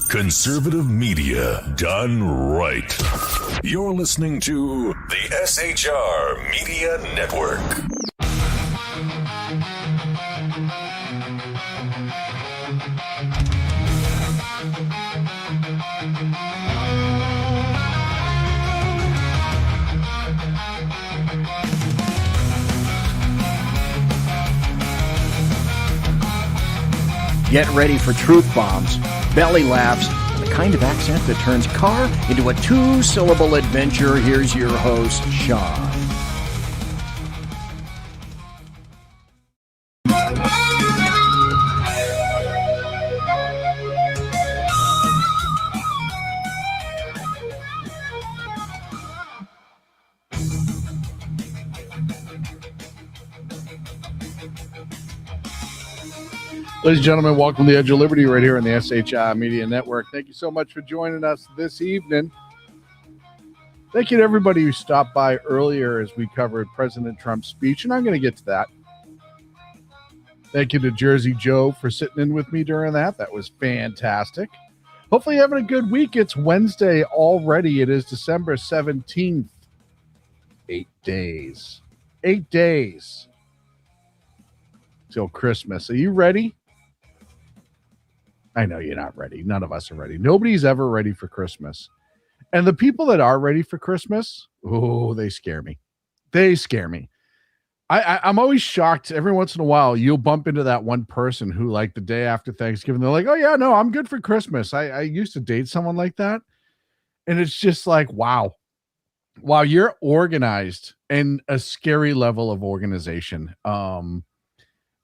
Conservative media done right. You're listening to the SHR Media Network. Get ready for truth bombs, belly laughs, and the kind of accent that turns car into a two-syllable adventure. Here's your host, Sean. Ladies and gentlemen, welcome to the Edge of Liberty right here on the SHI Media Network. Thank you so much for joining us this evening. Thank you to everybody who stopped by earlier as we covered President Trump's speech, and I'm going to get to that. Thank you to Jersey Joe for sitting in with me during that. That was fantastic. Hopefully you're having a good week. It's Wednesday already. It is December 17th. 8 days. 8 days till Christmas. Are you ready? I know you're not ready. None of us are ready. Nobody's ever ready for Christmas. And the people that are ready for Christmas, oh, they scare me. They scare me. I'm always shocked. Every once in a while, you'll bump into that one person who, like, the day after Thanksgiving, they're like, oh, yeah, no, I'm good for Christmas. I used to date someone like that. And it's just like, wow. Wow, you're organized and a scary level of organization. And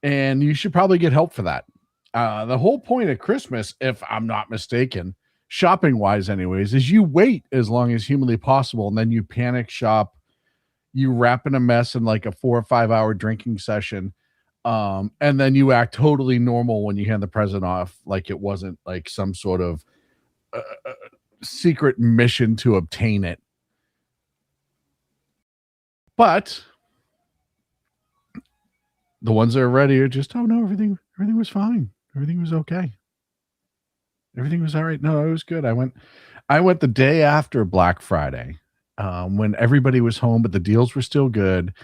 you should probably get help for that. The whole point of Christmas, if I'm not mistaken, shopping wise anyways, is you wait as long as humanly possible. And then you panic shop, you wrap in a mess in like a 4 or 5 hour drinking session. And then you act totally normal when you hand the present off. Like it wasn't like some sort of secret mission to obtain it. But the ones that are ready are just, oh no, everything was fine. Everything was okay. Everything was all right. No, it was good. I went the day after Black Friday, when everybody was home, but the deals were still good.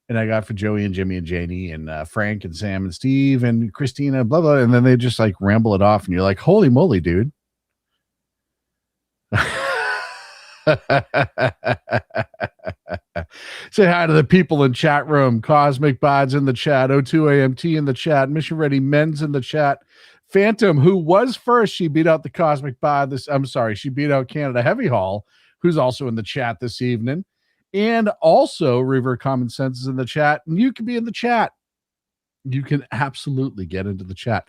And I got for Joey and Jimmy and Janie and Frank and Sam and Steve and Christina, blah, blah. And then they just like ramble it off. And you're like, holy moly, dude. Say hi to the people in chat room. Cosmic Bods in the chat. O2AMT in the chat. Mission Ready Men's in the chat. Phantom, who was first, she beat out the Cosmic Bod. She beat out Canada Heavy Haul, who's also in the chat this evening. And also River Common Sense is in the chat. And you can be in the chat. You can absolutely get into the chat.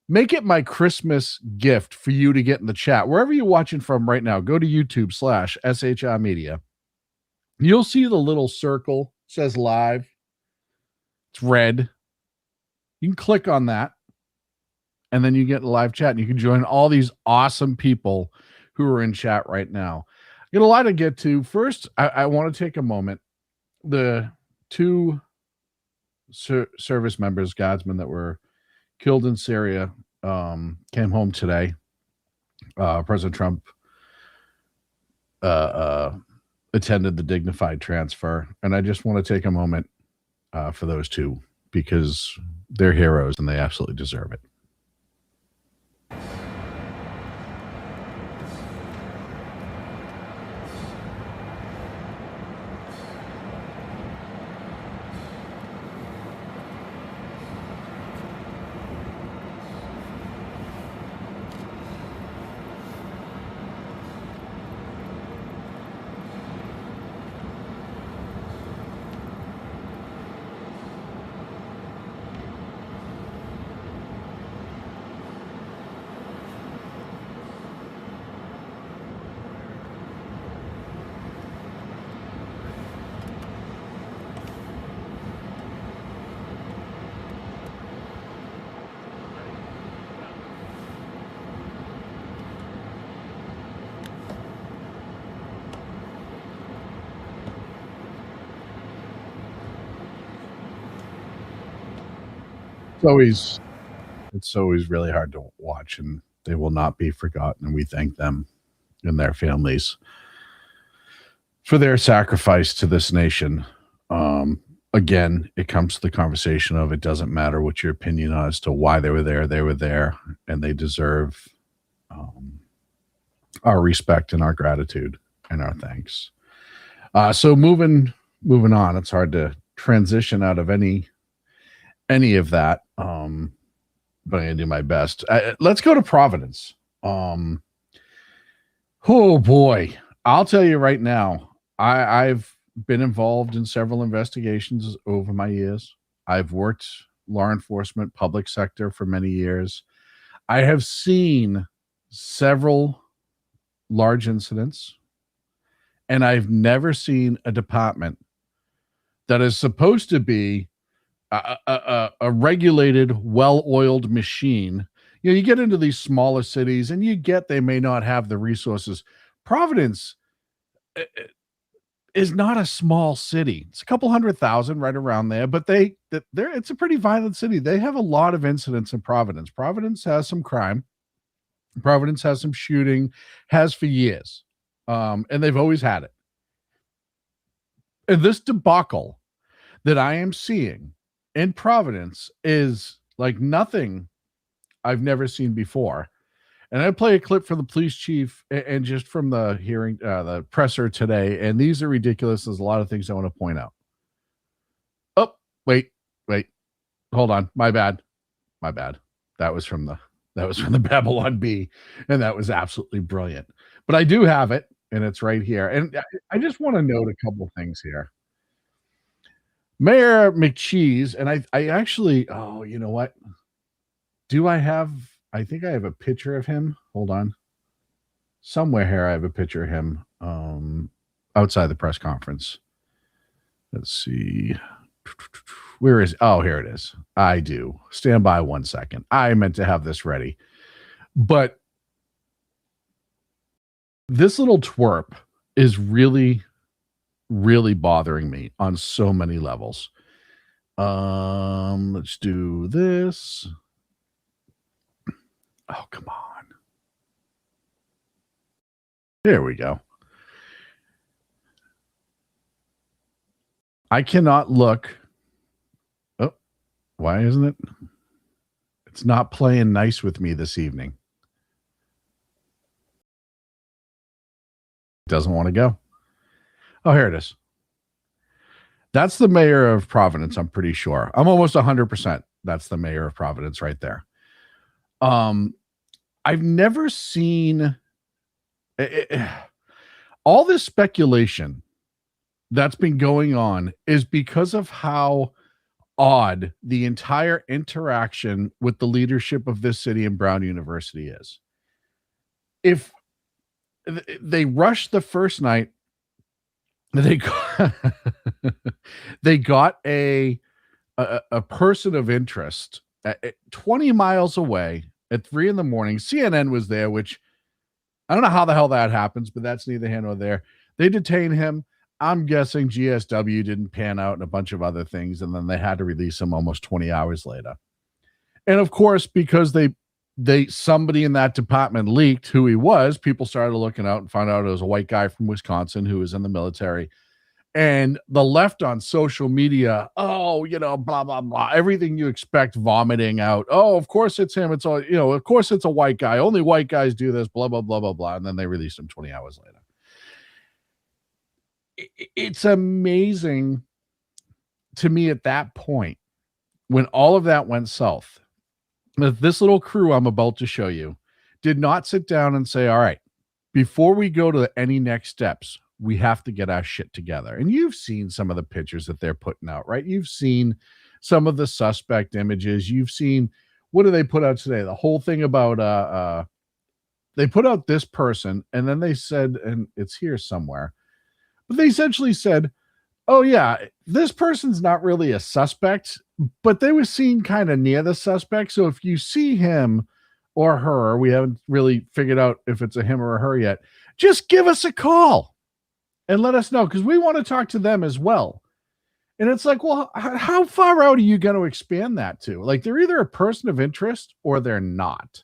Make it my Christmas gift for you to get in the chat. Wherever you're watching from right now, go to YouTube/SHI Media. You'll see the little circle says live. It's red. You can click on that. And then you get a live chat. And you can join all these awesome people who are in chat right now. Got a lot to get to. First, I want to take a moment. The two service members, Godsmen, that were killed in Syria, came home today. President Trump attended the dignified transfer. And I just want to take a moment for those two because they're heroes and they absolutely deserve it. It's always really hard to watch and They will not be forgotten, and we thank them and their families for their sacrifice to this nation. Again, it comes to the conversation of it doesn't matter what your opinion as to why they were there, and they deserve our respect and our gratitude and our thanks. So moving on, it's hard to transition out of any of that, but I'm gonna do my best. Let's go to Providence. Oh boy, I'll tell you right now, I've been involved in several investigations over my years. I've worked law enforcement, public sector for many years. I have seen several large incidents, and I've never seen a department that is supposed to be a regulated, well-oiled machine. You know, you get into these smaller cities and they may not have the resources. Providence is not a small city. It's a couple 100,000 right around there, but it's a pretty violent city. They have a lot of incidents in Providence. Providence has some crime. Providence has some shooting, has for years. And they've always had it. And this debacle that I am seeing in Providence is like nothing I've never seen before. And I play a clip from the police chief and just from the hearing, the presser today. And these are ridiculous. There's a lot of things I want to point out. Oh, wait, hold on. My bad. That was from the Babylon Bee. And that was absolutely brilliant. But I do have it, and it's right here. And I just want to note a couple things here. Mayor McCheese, and I actually, oh, you know what? I think I have a picture of him. Hold on. Somewhere here I have a picture of him outside the press conference. Let's see. Where is, oh, here it is. I do. Stand by 1 second. I meant to have this ready. But this little twerp is really, really bothering me on so many levels. Let's do this. Oh, come on. There we go. I cannot look. Oh, why isn't it? It's not playing nice with me this evening. Doesn't want to go. Oh, here it is. That's the mayor of Providence, I'm pretty sure. I'm almost 100%. That's the mayor of Providence right there. I've never seen all this speculation that's been going on is because of how odd the entire interaction with the leadership of this city and Brown University is. If they rushed the first night, they got a person of interest 20 miles away at 3 a.m. CNN was there, which I don't know how the hell that happens, but that's neither here nor there. They detain him. I'm guessing GSW didn't pan out and a bunch of other things, and then they had to release him almost 20 hours later. And of course, because somebody in that department leaked who he was, people started looking out and found out it was a white guy from Wisconsin who was in the military. And the left on social media, oh, blah, blah, blah, everything you expect, vomiting out. Oh, of course it's him. It's all, of course it's a white guy. Only white guys do this, blah, blah, blah, blah, blah. And then they released him 20 hours later. It's amazing to me at that point when all of that went south. This little crew I'm about to show you did not sit down and say, all right, before we go to any next steps, we have to get our shit together. And you've seen some of the pictures that they're putting out, right? You've seen some of the suspect images. You've seen, what do they put out today? The whole thing about, they put out this person, and then they said, and it's here somewhere, but they essentially said, oh yeah, this person's not really a suspect, but they were seen kind of near the suspect. So if you see him or her, we haven't really figured out if it's a him or a her yet, just give us a call and let us know, because we want to talk to them as well. And it's like, well, how far out are you going to expand that to? Like, they're either a person of interest or they're not.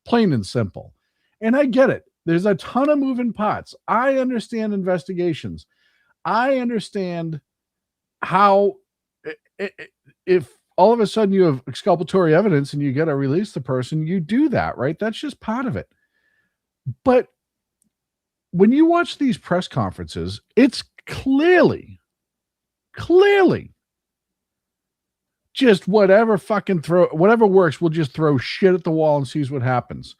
plain and simple. And I get it. There's a ton of moving parts. I understand investigations. I understand how if all of a sudden you have exculpatory evidence and you got to release the person, you do that, right? That's just part of it. But when you watch these press conferences, it's clearly just whatever works, we'll just throw shit at the wall and sees what happens.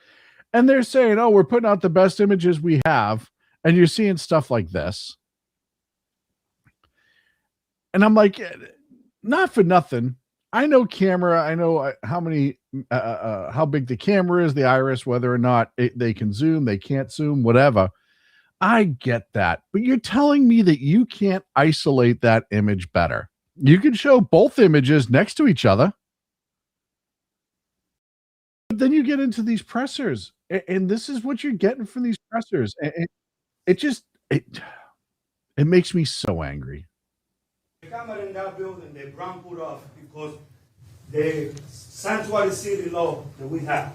And they're saying, oh, we're putting out the best images we have. And you're seeing stuff like this. And I'm like, not for nothing. I know camera. I know how big the camera is, the iris, whether or not they can zoom, they can't zoom, whatever. I get that. But you're telling me that you can't isolate that image better. You can show both images next to each other. But then you get into these pressers. And this is what you're getting from these pressers. And it makes me so angry. The camera in that building, they brown put off because the sanctuary city law that we have,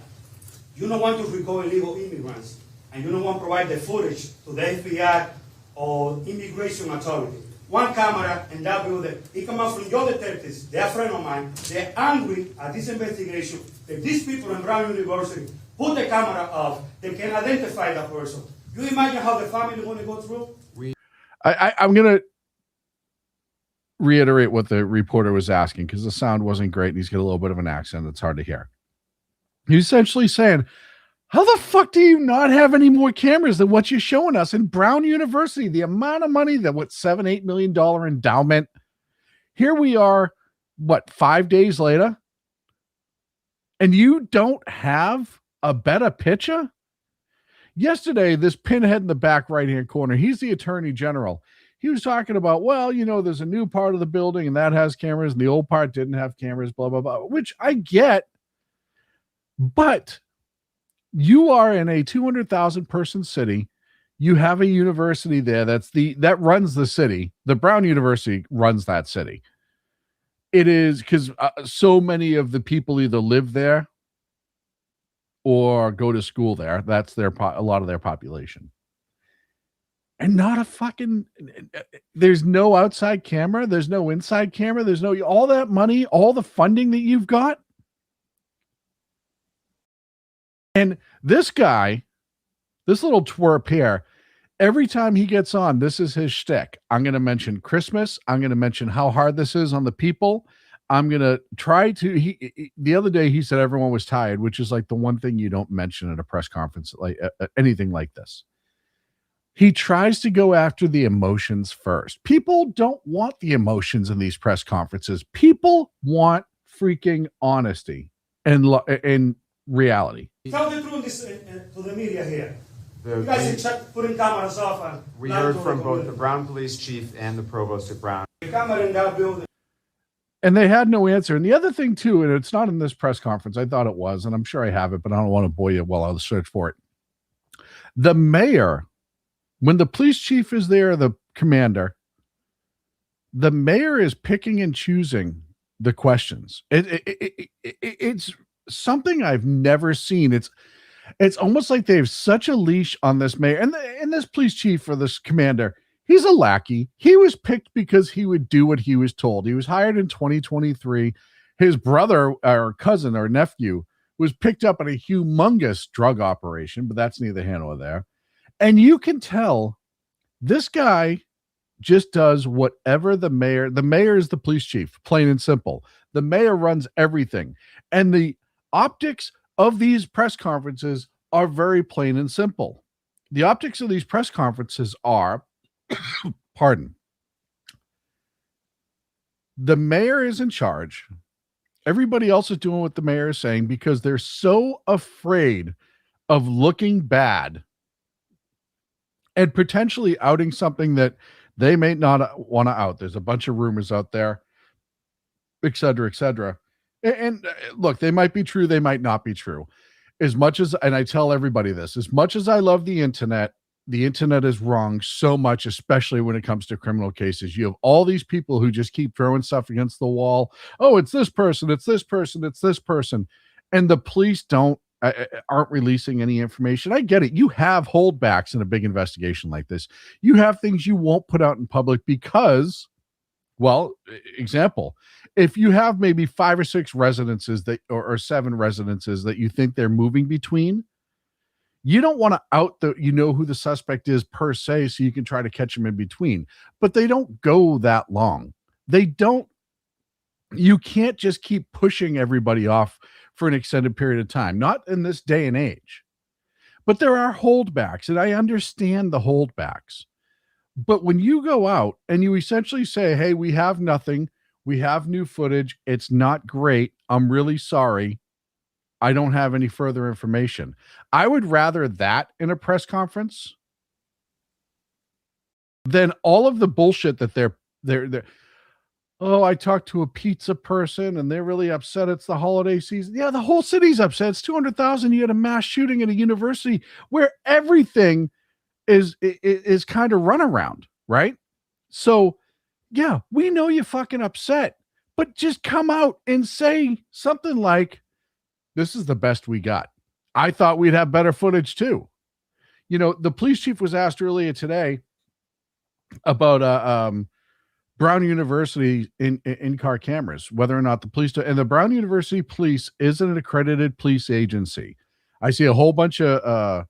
you don't want to record illegal immigrants, and you don't want to provide the footage to the FBI or immigration authority. One camera in that building, it comes out from your detectives, they're a friend of mine, they're angry at this investigation that these people in Brown University put the camera off, they can identify that person. You imagine how the family is going to go through? I'm going to reiterate what the reporter was asking because the sound wasn't great and he's got a little bit of an accent that's hard to hear. He's essentially saying, how the fuck do you not have any more cameras than what you're showing us in Brown University? The amount of money that $7-8 million endowment. Here we are, 5 days later? And you don't have a better picture? Yesterday, this pinhead in the back right-hand corner, he's the attorney general. He was talking about, there's a new part of the building and that has cameras and the old part didn't have cameras, blah, blah, blah, which I get. But you are in a 200,000 person city. You have a university there that runs the city. The Brown University runs that city. It is because so many of the people either live there or go to school there. That's a lot of their population. And not a fucking, there's no outside camera. There's no inside camera. There's no, all that money, all the funding that you've got. And this guy, this little twerp here, every time he gets on, this is his shtick. I'm going to mention Christmas. I'm going to mention how hard this is on the people. I'm going to try to, the other day he said everyone was tired, which is like the one thing you don't mention at a press conference, like anything like this. He tries to go after the emotions first. People don't want the emotions in these press conferences. People want freaking honesty and reality. Tell the truth to the media here. You guys are putting cameras off. And we heard from both the Brown police chief and the provost at Brown. The camera in that building. And they had no answer. And the other thing, too, and it's not in this press conference. I thought it was, and I'm sure I have it, but I don't want to bore you while I search for it. The mayor, when the police chief is there, the commander, the mayor is picking and choosing the questions. It's something I've never seen. It's almost like they have such a leash on this mayor and this police chief or this commander. He's a lackey. He was picked because he would do what he was told. He was hired in 2023. His brother or cousin or nephew was picked up in a humongous drug operation, but that's neither here nor there. And you can tell this guy just does whatever the mayor is the police chief, plain and simple. The mayor runs everything. And the optics of these press conferences are very plain and simple. The optics of these press conferences are, pardon, the mayor is in charge. Everybody else is doing what the mayor is saying because they're so afraid of looking bad and potentially outing something that they may not want to out. There's a bunch of rumors out there, et cetera, et cetera. And look, they might be true. They might not be true. As much as, and I tell everybody this, as much as I love the internet is wrong so much, especially when it comes to criminal cases. You have all these people who just keep throwing stuff against the wall. Oh, it's this person, it's this person, it's this person. And the police don't aren't releasing any information. I get it. You have holdbacks in a big investigation like this. You have things you won't put out in public because, well, example, if you have maybe 5 or 6 residences that, or 7 residences that you think they're moving between, you don't want to out who the suspect is per se, so you can try to catch them in between. But they don't go that long. You can't just keep pushing everybody off for an extended period of time, not in this day and age. But there are holdbacks, and I understand the holdbacks. But when you go out and you essentially say, hey, we have nothing, we have new footage, it's not great, I'm really sorry, I don't have any further information. I would rather that in a press conference than all of the bullshit that they're oh, I talked to a pizza person and they're really upset. It's the holiday season. Yeah, the whole city's upset. It's 200,000. You had a mass shooting at a university where everything is kind of runaround, right? So, yeah, we know you're fucking upset, but just come out and say something like, this is the best we got. I thought we'd have better footage too. The police chief was asked earlier today about Brown University in-car cameras, whether or not the police and the Brown University Police is an accredited police agency. I see a whole bunch of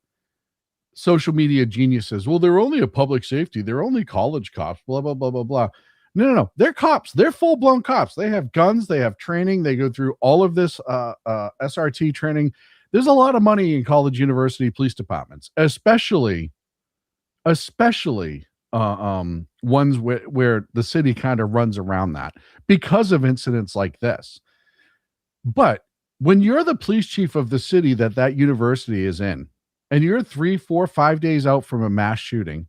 social media geniuses. Well, they're only a public safety. They're only college cops, blah, blah, blah, blah, blah. No. They're cops. They're full-blown cops. They have guns. They have training. They go through all of this SRT training. There's a lot of money in college university police departments, especially ones where the city kind of runs around that because of incidents like this. But when you're the police chief of the city that university is in, and you're 3, 4, 5 days out from a mass shooting,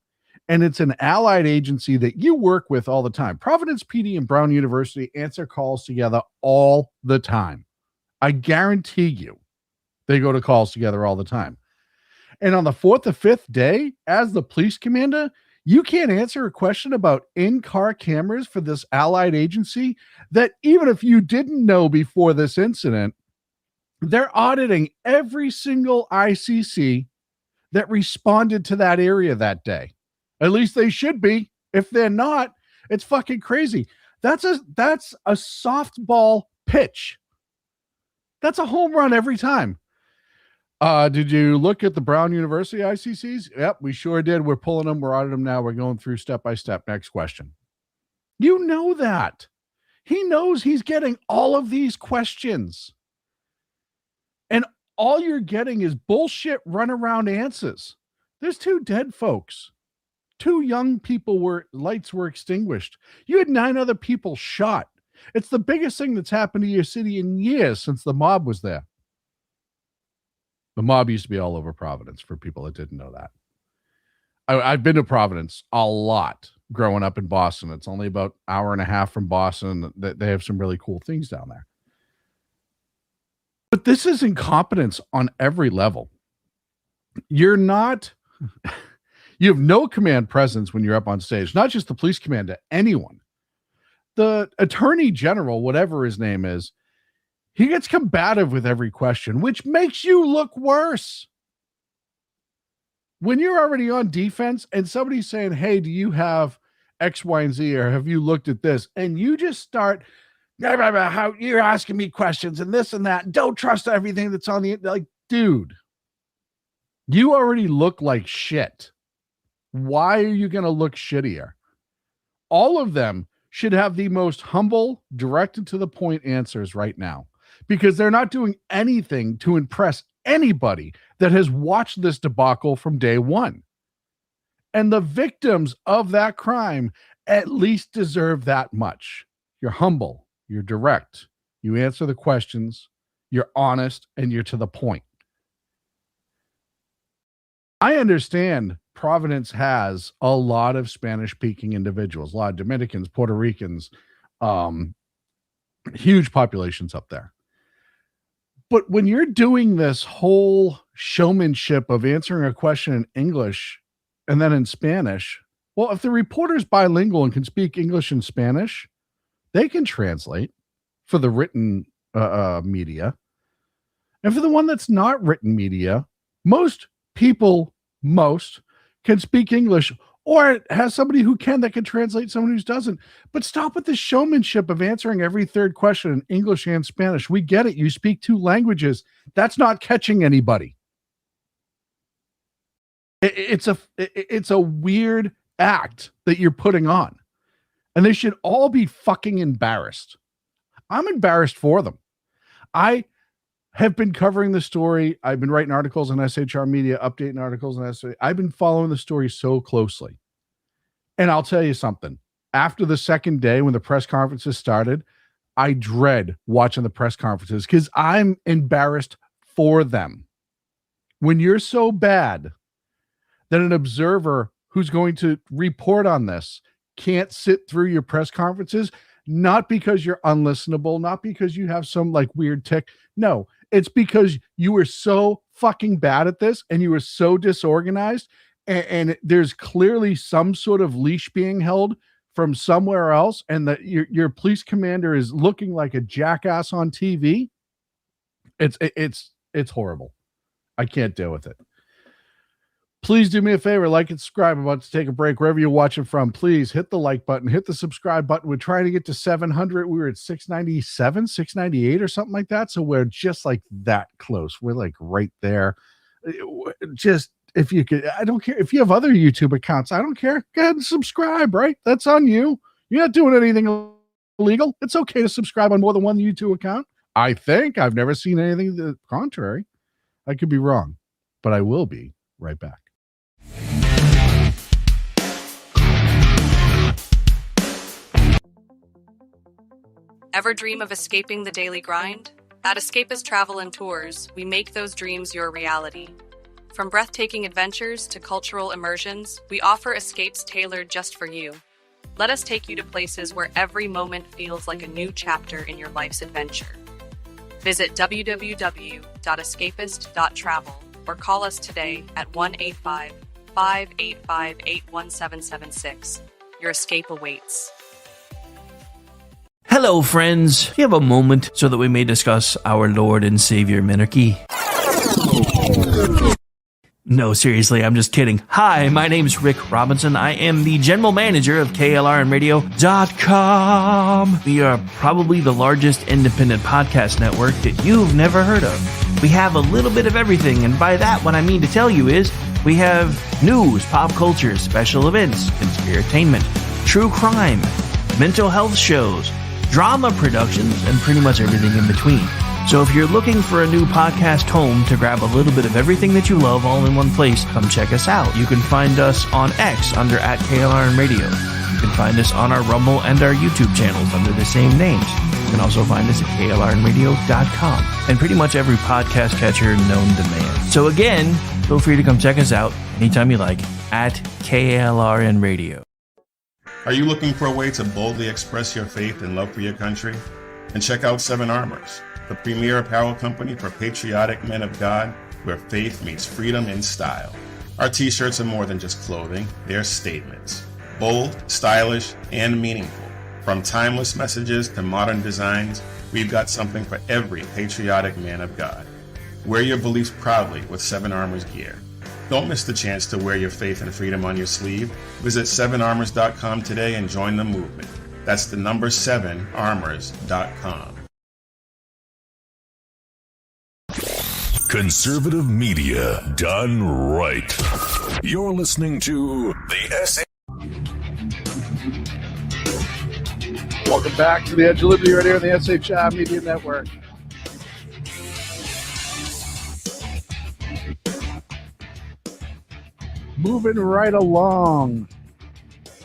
and it's an allied agency that you work with all the time. Providence PD and Brown University answer calls together all the time. I guarantee you they go to calls together all the time. And on the 4th or 5th day, as the police commander, you can't answer a question about in-car cameras for this allied agency that even if you didn't know before this incident, they're auditing every single ICC that responded to that area that day. At least they should be. If they're not, it's fucking crazy. That's a softball pitch. That's a home run every time. Did you look at the Brown University ICCs? Yep, we sure did. We're pulling them. We're auditing them now. We're going through step by step. Next question. You know that. He knows he's getting all of these questions. And all you're getting is bullshit runaround answers. There's 2 dead folks. 2 young people lights were extinguished. You had 9 other people shot. It's the biggest thing that's happened to your city in years since the mob was there. The mob used to be all over Providence, for people that didn't know that. I've been to Providence a lot growing up in Boston. It's only about an hour and a half from Boston. They have some really cool things down there. But this is incompetence on every level. You have no command presence when you're up on stage, not just the police commander, anyone. The attorney general, whatever his name is, he gets combative with every question, which makes you look worse. When you're already on defense and somebody's saying, hey, do you have X, Y, and Z, or have you looked at this? And you just start, how you're asking me questions and this and that. Don't trust everything that's on the, like, dude, you already look like shit. Why are you going to look shittier? All of them should have the most humble, direct and to the point answers right now, because they're not doing anything to impress anybody that has watched this debacle from day one. And the victims of that crime at least deserve that much. You're humble, you're direct, you answer the questions, you're honest, and you're to the point. I understand Providence has a lot of Spanish-speaking individuals, a lot of Dominicans, Puerto Ricans, huge populations up there. But when you're doing this whole showmanship of answering a question in English and then in Spanish, well, if the reporter's bilingual and can speak English and Spanish, they can translate for the written media. And for the one that's not written media, most people can speak English, or has somebody who can that can translate someone who doesn't. But stop with the showmanship of answering every third question in English and Spanish. We get it. You speak two languages. That's not catching anybody. It's a weird act that you're putting on. And they should all be fucking embarrassed. I'm embarrassed for them. I have been covering the story. I've been writing articles on SHR Media, updating articles on SHR. I've been following the story so closely. And I'll tell you something. After the second day, when the press conferences started, I dread watching the press conferences because I'm embarrassed for them. When you're so bad that an observer who's going to report on this can't sit through your press conferences, not because you're unlistenable, not because you have some like weird tick. No, it's because you were so fucking bad at this and you were so disorganized, and there's clearly some sort of leash being held from somewhere else, and that your police commander is looking like a jackass on TV. It's horrible. I can't deal with it. Please do me a favor, like and subscribe. I'm about to take a break. Wherever you're watching from, please hit the like button, hit the subscribe button. We're trying to get to 700. We were at 697, 698 or something like that. So we're just like that close. We're like right there. Just, if you could, I don't care. If you have other YouTube accounts, I don't care. Go ahead and subscribe, right? That's on you. You're not doing anything illegal. It's okay to subscribe on more than one YouTube account. I think. I've never seen anything to the contrary. I could be wrong, but I will be right back. Ever dream of escaping the daily grind? At Escapist Travel and Tours, we make those dreams your reality. From breathtaking adventures to cultural immersions, we offer escapes tailored just for you. Let us take you to places where every moment feels like a new chapter in your life's adventure. Visit www.escapist.travel or call us today at 1-855-885-81776. Your escape awaits. Hello, friends. Do you have a moment so that we may discuss our Lord and Savior Minarchy? No, seriously, I'm just kidding. Hi, my name's Rick Robinson. I am the general manager of KLRNradio.com. We are probably the largest independent podcast network that you've never heard of. We have a little bit of everything, and by that, what I mean to tell you is we have news, pop culture, special events, conspiratainment, true crime, mental health shows, drama productions, and pretty much everything in between. So if you're looking for a new podcast home to grab a little bit of everything that you love all in one place, come check us out. You can find us on X under @KLRNradio. You can find us on our Rumble and our YouTube channels under the same names. You can also find us at KLRNradio.com and pretty much every podcast catcher known to man. So again, feel free to come check us out anytime you like at KLRNradio. Are you looking for a way to boldly express your faith and love for your country? And check out Seven Armors, the premier apparel company for patriotic men of God, where faith meets freedom in style. Our t-shirts are more than just clothing, they're statements. Bold, stylish, and meaningful. From timeless messages to modern designs, we've got something for every patriotic man of God. Wear your beliefs proudly with Seven Armors gear. Don't miss the chance to wear your faith and freedom on your sleeve. Visit 7armors.com today and join the movement. That's the number 7armors.com. Conservative media done right. You're listening to the SA. Welcome back to the Edge of Liberty right here on the SHI Media Network. Moving right along.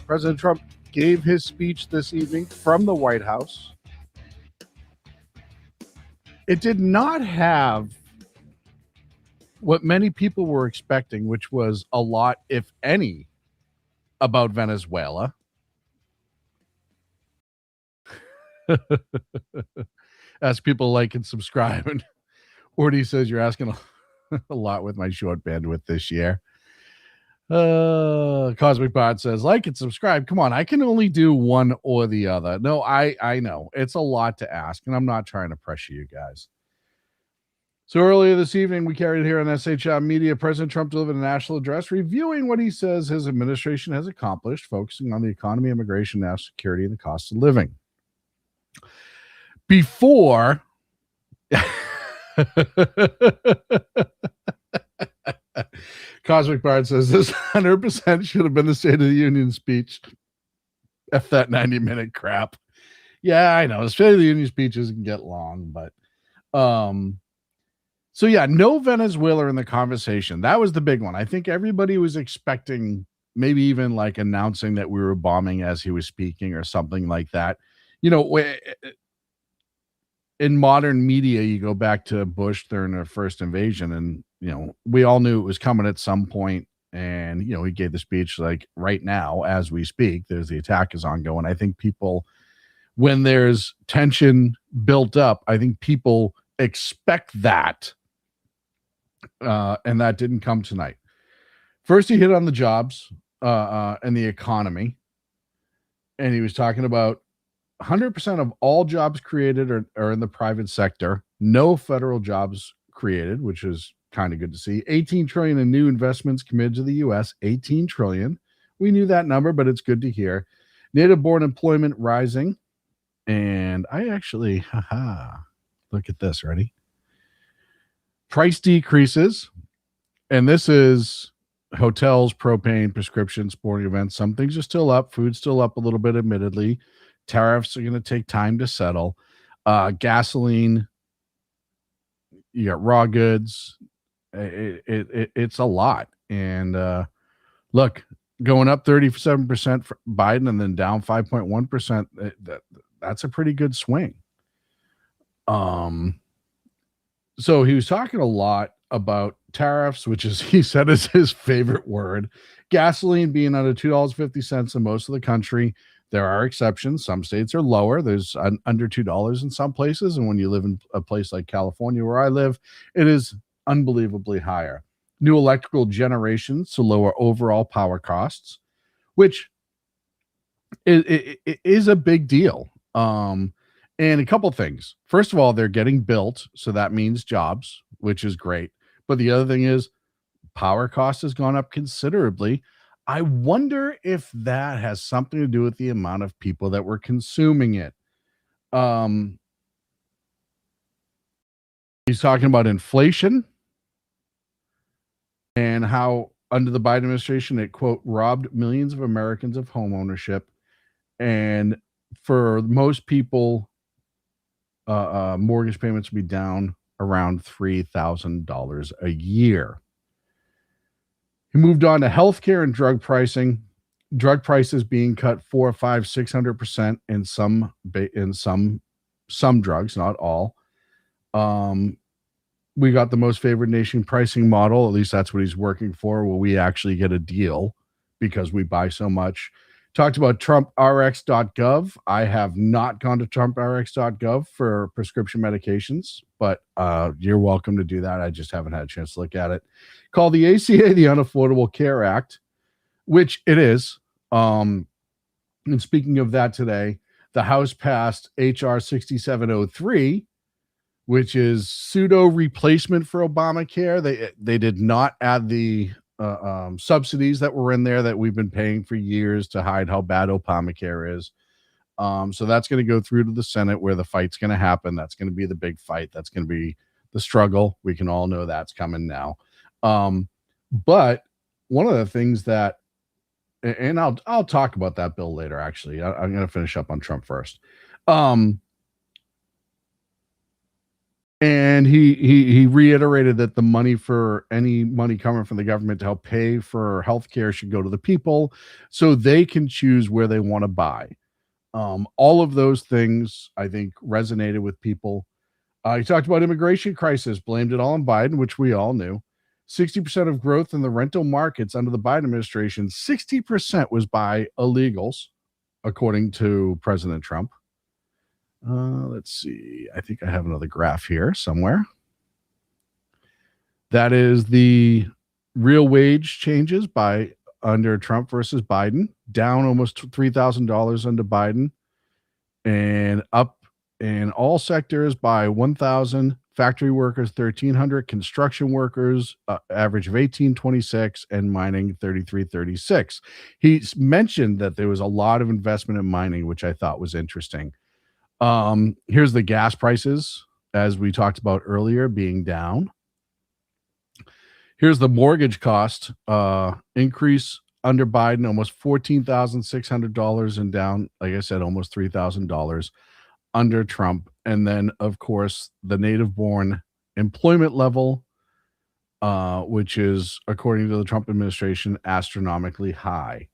President Trump gave his speech this evening from the White House. It did not have what many people were expecting, which was a lot, if any, about Venezuela. Ask people like and subscribe. And Orty says you're asking a lot with my short bandwidth this year. Cosmic Bot says like and subscribe. Come on, I can only do one or the other. No, I know it's a lot to ask, and I'm not trying to pressure you guys. So earlier this evening, we carried here on SHI Media, President Trump delivered a national address reviewing what he says his administration has accomplished, focusing on the economy, immigration, national security, and the cost of living. Before Cosmic Bard says this 100% should have been the State of the Union speech. F that 90-minute crap. Yeah, I know. The State of the Union speeches can get long, but so yeah, no Venezuela in the conversation. That was the big one. I think everybody was expecting, maybe even like announcing that we were bombing as he was speaking or something like that. You know, in modern media, you go back to Bush during the first invasion, and you know, we all knew it was coming at some point. And you know, he gave the speech like right now as we speak. There's the attack is ongoing. I think people, when there's tension built up, I think people expect that. And that didn't come tonight. First, he hit on the jobs and the economy. And he was talking about 100% of all jobs created are in the private sector. No federal jobs created, which is kind of good to see. 18 trillion in new investments committed to the U.S. 18 trillion. We knew that number, but it's good to hear. Native-born employment rising. And I actually, look at this. Ready? Price decreases, and this is hotels, propane, prescription, sporting events. Some things are still up. Food's still up a little bit, admittedly. Tariffs are going to take time to settle. Gasoline, you got raw goods. It's a lot. And look, going up 37% for Biden and then down 5.1%, that's a pretty good swing. So he was talking a lot about tariffs, which is, he said, is his favorite word. Gasoline being under $2.50 in most of the country. There are exceptions. Some states are lower. There's under $2 in some places. And when you live in a place like California, where I live, it is unbelievably higher. New electrical generations to lower overall power costs, which is a big deal. And a couple things. First of all, they're getting built, so that means jobs, which is great. But the other thing is power cost has gone up considerably. I wonder if that has something to do with the amount of people that were consuming it. He's talking about inflation and how under the Biden administration, it, quote, robbed millions of Americans of home ownership. And for most people, mortgage payments will be down around $3,000 a year. He moved on to healthcare and drug pricing. Drug prices being cut 4, 5, 600% in some drugs, not all. We got the most favored nation pricing model. At least that's what he's working for. Will we actually get a deal because we buy so much? Talked about TrumpRx.gov. I have not gone to TrumpRx.gov for prescription medications, but you're welcome to do that. I just haven't had a chance to look at it. Call the ACA the Unaffordable Care Act, which it is. And speaking of that today, the House passed H.R. 6703, which is pseudo replacement for Obamacare. They did not add the subsidies that were in there that we've been paying for years to hide how bad Obamacare is. So that's going to go through to the Senate where the fight's going to happen. That's going to be the big fight. That's going to be the struggle. We can all know that's coming now. But one of the things that, and I'll talk about that bill later, actually. I'm going to finish up on Trump first. And he reiterated that the money for any money coming from the government to help pay for healthcare should go to the people so they can choose where they want to buy. All of those things, I think, resonated with people. He talked about immigration crisis, blamed it all on Biden, which we all knew. 60% of growth in the rental markets under the Biden administration, 60% was by illegals, according to President Trump. Let's see. I think I have another graph here somewhere. That is the real wage changes by under Trump versus Biden, down almost $3,000 under Biden, and up in all sectors by $1,000, factory workers 1,300, construction workers average of 1,826, and mining 3,336. He mentioned that there was a lot of investment in mining, which I thought was interesting. Here's the gas prices, as we talked about earlier, being down. Here's the mortgage cost increase under Biden, almost $14,600, and down, like I said, almost $3,000 under Trump. And then, of course, the native-born employment level, which is, according to the Trump administration, astronomically high.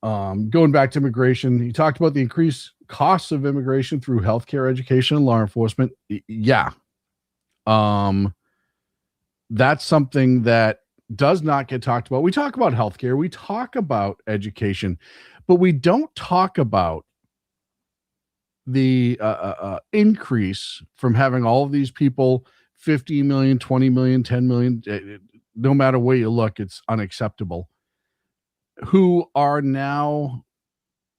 Going back to immigration, he talked about the increased costs of immigration through healthcare, education, and law enforcement. Yeah. That's something that does not get talked about. We talk about healthcare, we talk about education, but we don't talk about the increase from having all of these people, 50 million, 20 million, 10 million, no matter where you look, it's unacceptable, who are now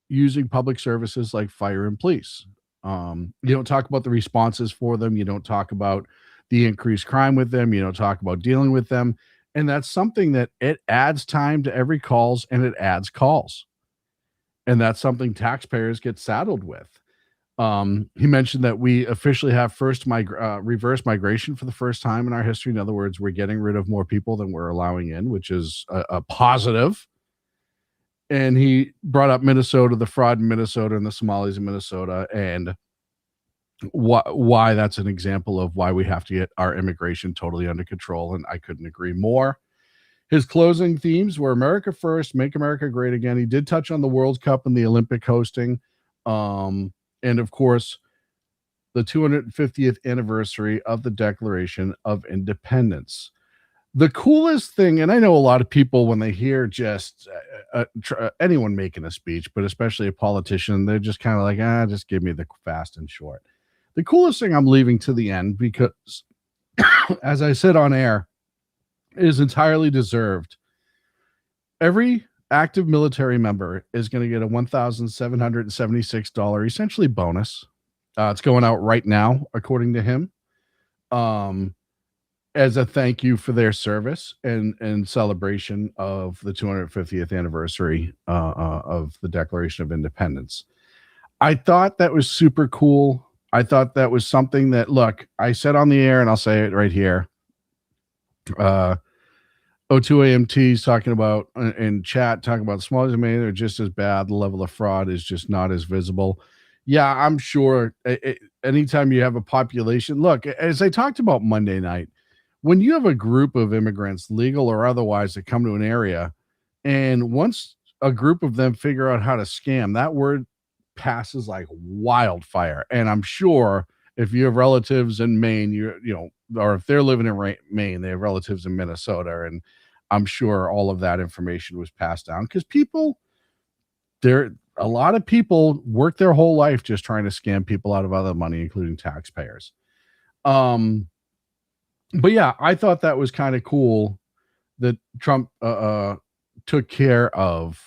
using public services like fire and police. You don't talk about the responses for them. You don't talk about the increased crime with them. You don't talk about dealing with them. And that's something that it adds time to every calls, and it adds calls. And that's something taxpayers get saddled with. He mentioned that we officially have reverse migration for the first time in our history. In other words, we're getting rid of more people than we're allowing in, which is a positive. And he brought up Minnesota, the fraud in Minnesota, and the Somalis in Minnesota, and why that's an example of why we have to get our immigration totally under control. And I couldn't agree more. His closing themes were America first, make America great again. He did touch on the World Cup and the Olympic hosting. And of course, the 250th anniversary of the Declaration of Independence. The coolest thing, and I know a lot of people, when they hear just anyone making a speech, but especially a politician, they're just kind of like, just give me the fast and short. The coolest thing I'm leaving to the end, because as I said on air, it is entirely deserved. Every active military member is going to get a $1,776 essentially bonus. It's going out right now, according to him, as a thank you for their service and celebration of the 250th anniversary of the Declaration of Independence. I thought that was super cool. I thought that was something that, look, I said on the air, and I'll say it right here. O2AMT is talking about in chat, talking about the small and medium, they're just as bad. The level of fraud is just not as visible. Yeah, I'm sure anytime you have a population, look, as I talked about Monday night, when you have a group of immigrants, legal or otherwise, that come to an area, and once a group of them figure out how to scam, that word passes like wildfire. And I'm sure if you have relatives in Maine, or if they're living in Maine, they have relatives in Minnesota, and I'm sure all of that information was passed down because a lot of people work their whole life just trying to scam people out of other money, including taxpayers. But yeah, I thought that was kind of cool that Trump took care of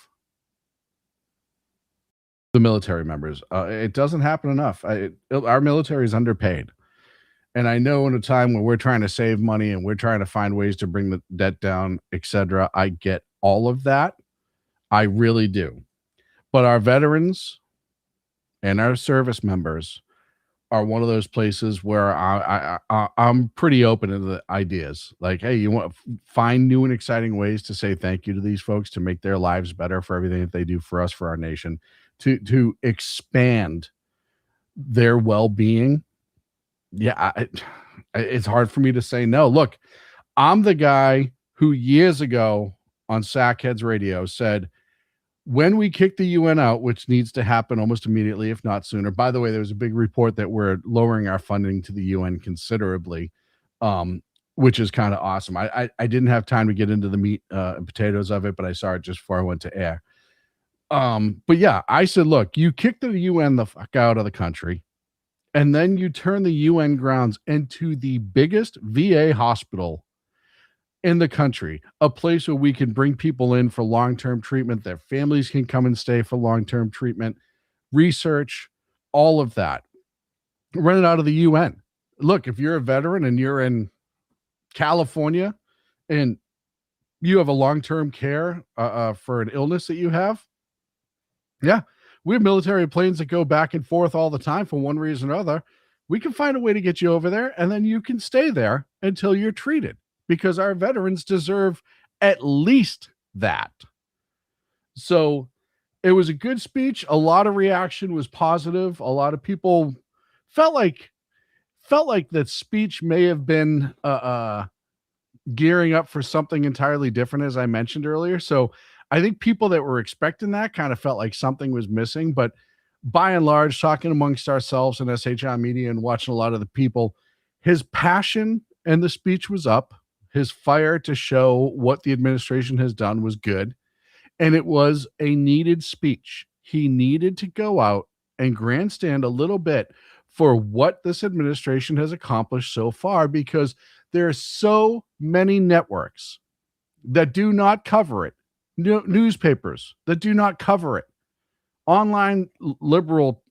the military members. It doesn't happen enough. Our military is underpaid. And I know in a time when we're trying to save money and we're trying to find ways to bring the debt down, etc., I get all of that. I really do. But our veterans and our service members are one of those places where I'm pretty open to the ideas. Like, hey, you want to find new and exciting ways to say thank you to these folks, to make their lives better for everything that they do for us, for our nation, to expand their well-being. Yeah, it's hard for me to say no. Look, I'm the guy who years ago on Sackheads Radio said, when we kick the UN out, which needs to happen almost immediately, if not sooner. By the way, there was a big report that we're lowering our funding to the UN considerably, which is kind of awesome. I didn't have time to get into the meat and potatoes of it, but I saw it just before I went to air. But yeah, I said, look, you kick the UN the fuck out of the country, and then you turn the UN grounds into the biggest VA hospital in the country, a place where we can bring people in for long-term treatment, their families can come and stay for long-term treatment, research, all of that. Run it out of the UN. look, if you're a veteran and you're in California and you have a long-term care for an illness that you have, yeah, we have military planes that go back and forth all the time for one reason or other. We can find a way to get you over there, and then you can stay there until you're treated, because our veterans deserve at least that. So it was a good speech. A lot of reaction was positive. A lot of people felt like that speech may have been gearing up for something entirely different, as I mentioned earlier. So I think people that were expecting that kind of felt like something was missing. But by and large, talking amongst ourselves and SHI media and watching a lot of the people, his passion and the speech was up. His fire to show what the administration has done was good. And it was a needed speech. He needed to go out and grandstand a little bit for what this administration has accomplished so far, because there are so many networks that do not cover it, newspapers that do not cover it, online liberal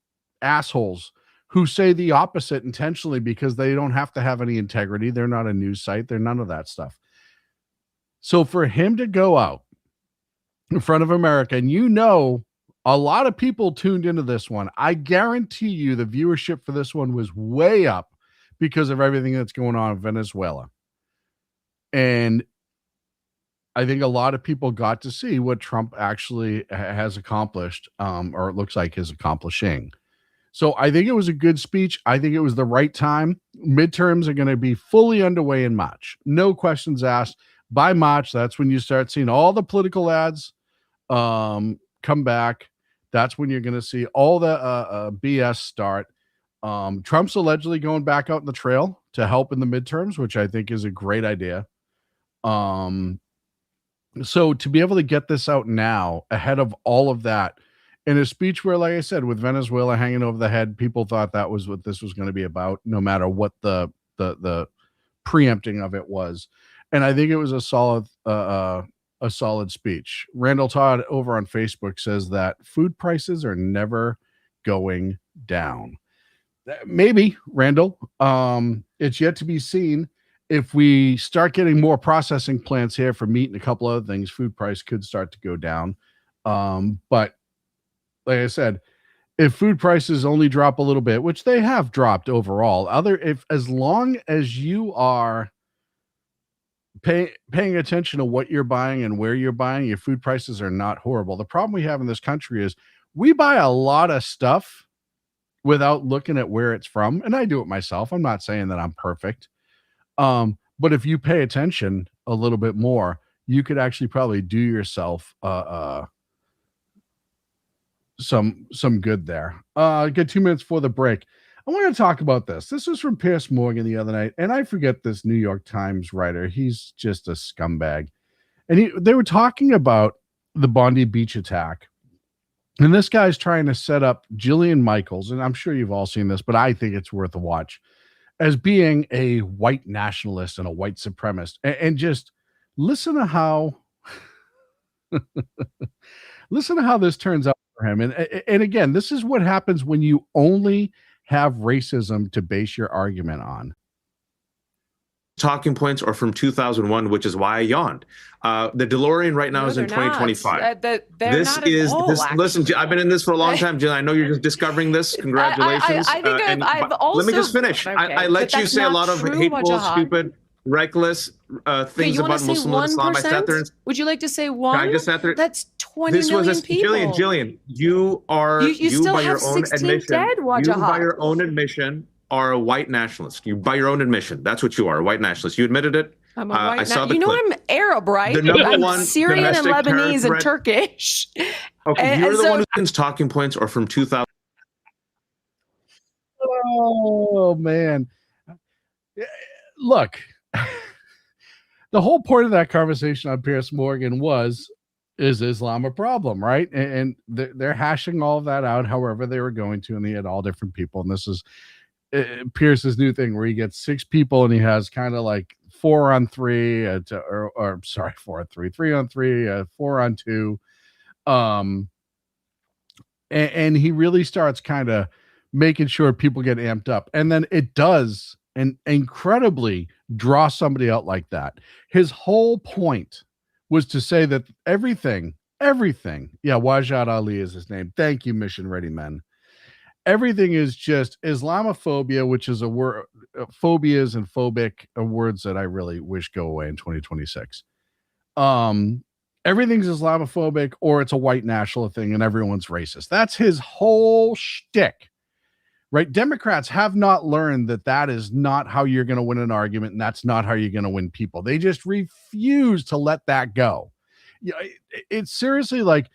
assholes who say the opposite intentionally because they don't have to have any integrity. They're not a news site. They're none of that stuff. So for him to go out in front of America, and a lot of people tuned into this one. I guarantee you the viewership for this one was way up because of everything that's going on in Venezuela. And I think a lot of people got to see what Trump actually has accomplished, or it looks like is accomplishing. So I think it was a good speech. I think it was the right time. Midterms are going to be fully underway in March. No questions asked. By March, that's when you start seeing all the political ads come back. That's when you're going to see all the BS start. Trump's allegedly going back out in the trail to help in the midterms, which I think is a great idea. So to be able to get this out now ahead of all of that in a speech where, like I said, with Venezuela hanging over the head, people thought that was what this was going to be about, no matter what the preempting of it was. And I think it was a solid speech. Randall Todd over on Facebook says that food prices are never going down. Maybe, Randall. It's yet to be seen. If we start getting more processing plants here for meat and a couple other things, food price could start to go down. But like I said, if food prices only drop a little bit, which they have dropped overall, as long as you are paying attention to what you're buying and where you're buying, your food prices are not horrible. The problem we have in this country is we buy a lot of stuff without looking at where it's from. And I do it myself. I'm not saying that I'm perfect. But if you pay attention a little bit more, you could actually probably do yourself some good there. Get 2 minutes for the break. I want to talk about this. This was from Piers Morgan the other night, and I forget this New York Times writer. He's just a scumbag. And they were talking about the Bondi Beach attack. And this guy's trying to set up Jillian Michaels, and I'm sure you've all seen this, but I think it's worth a watch, as being a white nationalist and a white supremacist. And just listen to how this turns out for him. And again, this is what happens when you only have racism to base your argument on. Talking points are from 2001, which is why I yawned. The DeLorean right now is in 2025. Listen, I've been in this for a long time, Jill. I know you're just discovering this. Congratulations. I think I've also. Let me just finish. Okay, I let you say a lot of hateful, Wajahat. stupid, reckless things about Muslim Islam. I sat there. Would you like to say one? I just sat there. That's 20 million people. Jillian, you still by have your own 16 admission. dead, Wajahat. You by your own admission are a white nationalist. You by your own admission. That's what you are, a white nationalist. You admitted it. I'm a white I saw the You know clip. I'm Arab, right? The number I'm one Syrian and domestic terror Lebanese and threat- Turkish. Okay, you're the one whose talking points are from 2000. Oh, man. Look, the whole point of that conversation on Piers Morgan is Islam a problem, right? And they're hashing all of that out however they were going to, and they had all different people. And this is Pierce's new thing where he gets 6 people and he has kind of like 4 on 3, 4 on 3, 3 on 3, 4 on 2. And he really starts kind of making sure people get amped up. And then it does and incredibly draw somebody out like that. His whole point was to say that everything, Wajad Ali is his name. Thank you, Mission Ready Men. Everything is just Islamophobia, which is a word. Phobias and phobic are words that I really wish go away in 2026. Everything's Islamophobic, or it's a white national thing, and everyone's racist. That's his whole shtick, right? Democrats have not learned that is not how you're going to win an argument, and that's not how you're going to win people. They just refuse to let that go. It's seriously like,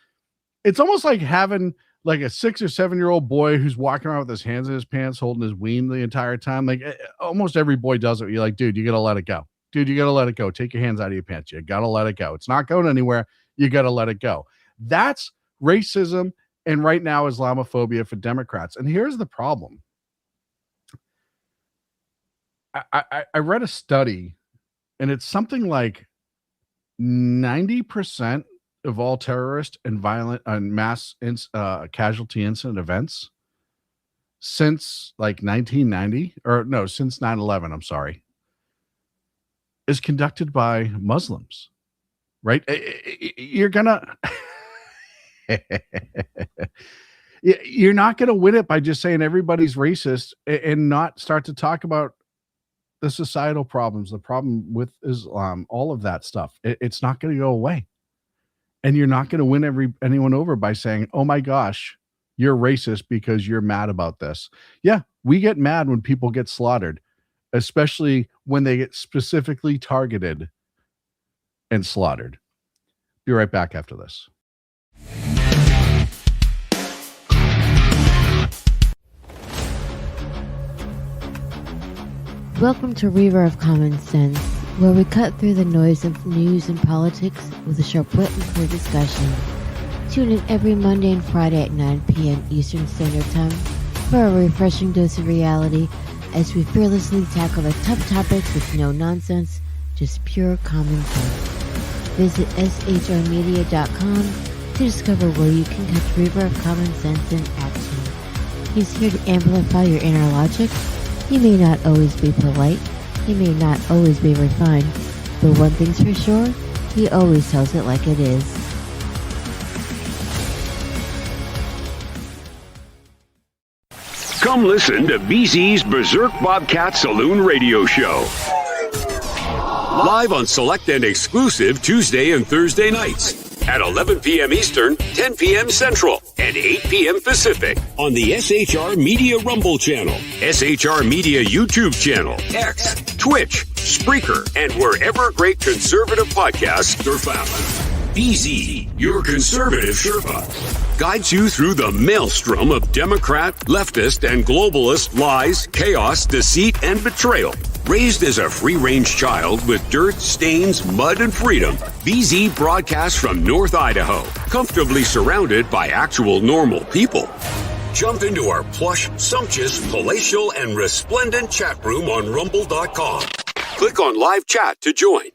it's almost like having like a 6 or 7 year old boy who's walking around with his hands in his pants, holding his ween the entire time. Like almost every boy does it. You're like, dude, you got to let it go. Dude, you got to let it go. Take your hands out of your pants. You got to let it go. It's not going anywhere. You got to let it go. That's racism. And right now, Islamophobia for Democrats. And here's the problem. I read a study, and it's something like 90% of all terrorist and violent and mass casualty incident events since like 1990, or no, since 9/11, I'm sorry, is conducted by Muslims, right? You're gonna you're not gonna win it by just saying everybody's racist and not start to talk about the societal problems, the problem with Islam, all of that stuff. It's not going to go away. And you're not going to win anyone over by saying, oh my gosh, you're racist because you're mad about this. Yeah, we get mad when people get slaughtered, especially when they get specifically targeted and slaughtered. Be right back after this. Welcome to River of Common Sense, where we cut through the noise of news and politics with a sharp wit and clear discussion. Tune in every Monday and Friday at 9 p.m. Eastern Standard Time for a refreshing dose of reality as we fearlessly tackle the tough topics with no nonsense, just pure common sense. Visit shrmedia.com to discover where you can catch River of Common Sense in action. He's here to amplify your inner logic. He may not always be polite, he may not always be refined, but one thing's for sure, he always tells it like it is. Come listen to BZ's Berserk Bobcat Saloon Radio Show. Live on select and exclusive Tuesday and Thursday nights at 11 p.m. Eastern, 10 p.m. Central, and 8 p.m. Pacific on the SHR Media Rumble channel, SHR Media YouTube channel, X, Twitch, Spreaker, and wherever great conservative podcasts are found. BZ, your conservative Sherpa, guides you through the maelstrom of Democrat, leftist, and globalist lies, chaos, deceit, and betrayal. Raised as a free-range child with dirt, stains, mud, and freedom, BZ broadcasts from North Idaho, comfortably surrounded by actual normal people. Jump into our plush, sumptuous, palatial, and resplendent chat room on rumble.com. Click on live chat to join.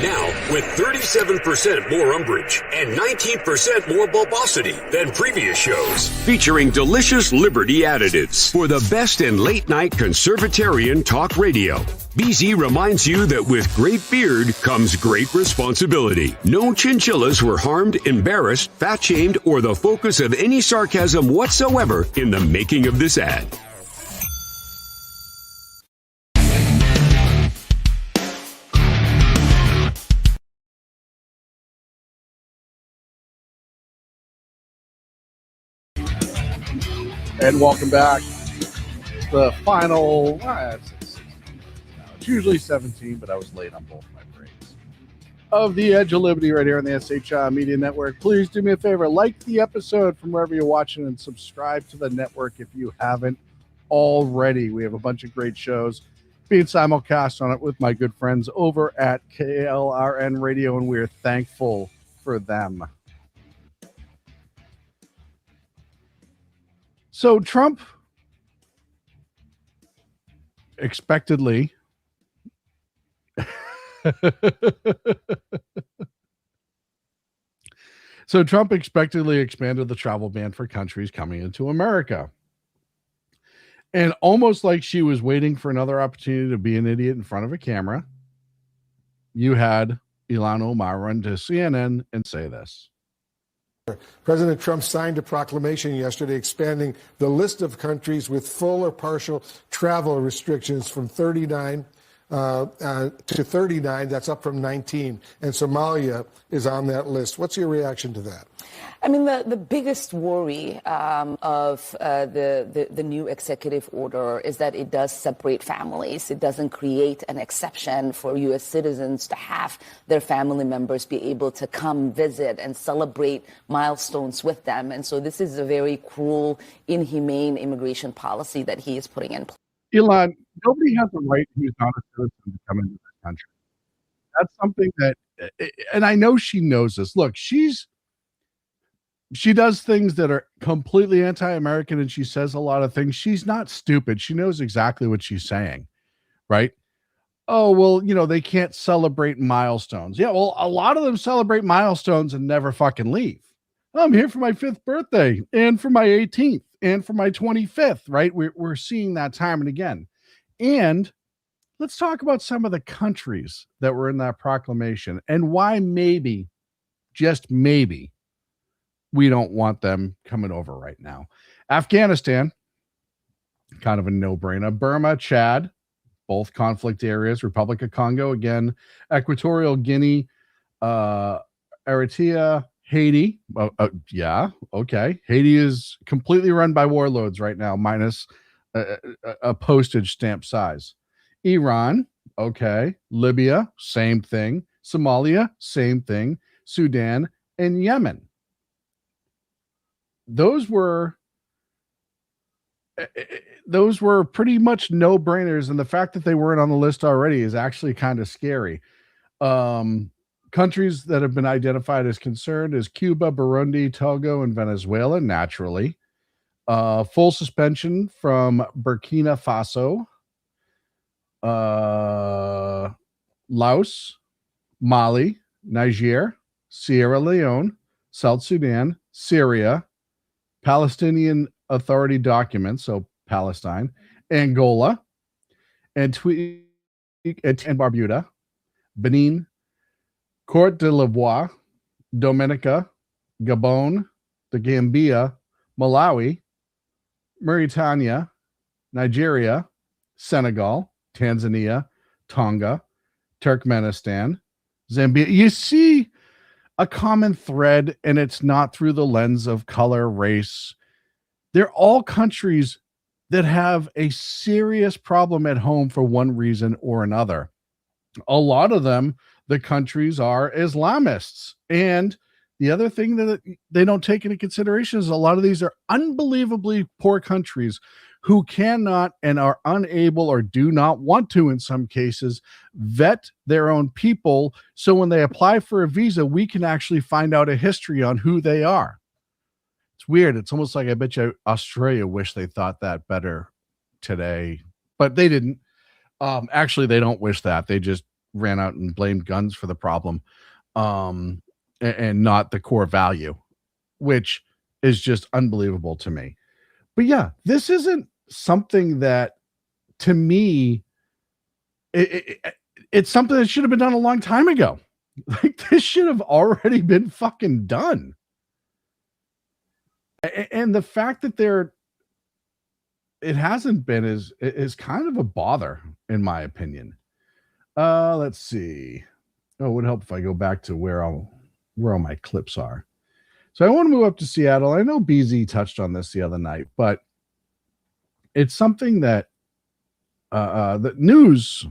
Now, with 37% more umbrage and 19% more bulbosity than previous shows, featuring delicious Liberty additives for the best in late-night conservatarian talk radio. BZ reminds you that with great beard comes great responsibility. No chinchillas were harmed, embarrassed, fat-shamed, or the focus of any sarcasm whatsoever in the making of this ad. And welcome back. The final, it's usually 17, but I was late on both my breaks. Of the Edge of Liberty right here on the SHI Media Network. Please do me a favor, like the episode from wherever you're watching and subscribe to the network if you haven't already. We have a bunch of great shows being simulcast on it with my good friends over at KLRN Radio, and we're thankful for them. So Trump expectedly expanded the travel ban for countries coming into America. And almost like she was waiting for another opportunity to be an idiot in front of a camera, you had Ilhan Omar run to CNN and say this. President Trump signed a proclamation yesterday expanding the list of countries with full or partial travel restrictions from 39 to 39. That's up from 19. And Somalia is on that list. What's your reaction to that? I mean, the biggest worry of the new executive order is that it does separate families. It doesn't create an exception for U.S. citizens to have their family members be able to come visit and celebrate milestones with them. And so this is a very cruel, inhumane immigration policy that he is putting in place. Elon, nobody has a right who's not a citizen to come into this country. That's something that, and I know she knows this. Look, she does things that are completely anti-American, and she says a lot of things. She's not stupid. She knows exactly what she's saying, right? Oh, well, they can't celebrate milestones. Yeah, well, a lot of them celebrate milestones and never fucking leave. I'm here for my 5th birthday and for my 18th and for my 25th, right? We're seeing that time and again. And let's talk about some of the countries that were in that proclamation and why maybe, just maybe, we don't want them coming over right now. Afghanistan, kind of a no-brainer. Burma, Chad, both conflict areas. Republic of Congo, again. Equatorial Guinea, Eritrea, Haiti. Yeah, okay. Haiti is completely run by warlords right now, minus a postage stamp size. Iran, okay. Libya, same thing. Somalia, same thing. Sudan, and Yemen. Those were pretty much no-brainers, and the fact that they weren't on the list already is actually kind of scary. Countries that have been identified as concerned is Cuba, Burundi, Togo, and Venezuela, naturally. Full suspension from Burkina Faso, Laos, Mali, Niger, Sierra Leone, South Sudan, Syria, Palestinian Authority documents, so Palestine, Angola, and Barbuda, Benin, Cote d'Ivoire, Dominica, Gabon, the Gambia, Malawi, Mauritania, Nigeria, Senegal, Tanzania, Tonga, Turkmenistan, Zambia. You see a common thread, and it's not through the lens of color, race. They're all countries that have a serious problem at home for one reason or another. A lot of them, the countries are Islamists. And the other thing that they don't take into consideration is a lot of these are unbelievably poor countries who cannot and are unable or do not want to, in some cases, vet their own people. So when they apply for a visa, we can actually find out a history on who they are. It's weird. It's almost like I bet you Australia wish they thought that better today, but they didn't. Actually, they don't wish that. They just ran out and blamed guns for the problem, and not the core value, which is just unbelievable to me. But yeah, this isn't something that, to me, it's something that should have been done a long time ago. Like, this should have already been fucking done. And the fact that it hasn't been is kind of a bother, in my opinion. Let's see. Oh, it would help if I go back to where all my clips are. So I want to move up to Seattle. I know BZ touched on this the other night, but it's something that the news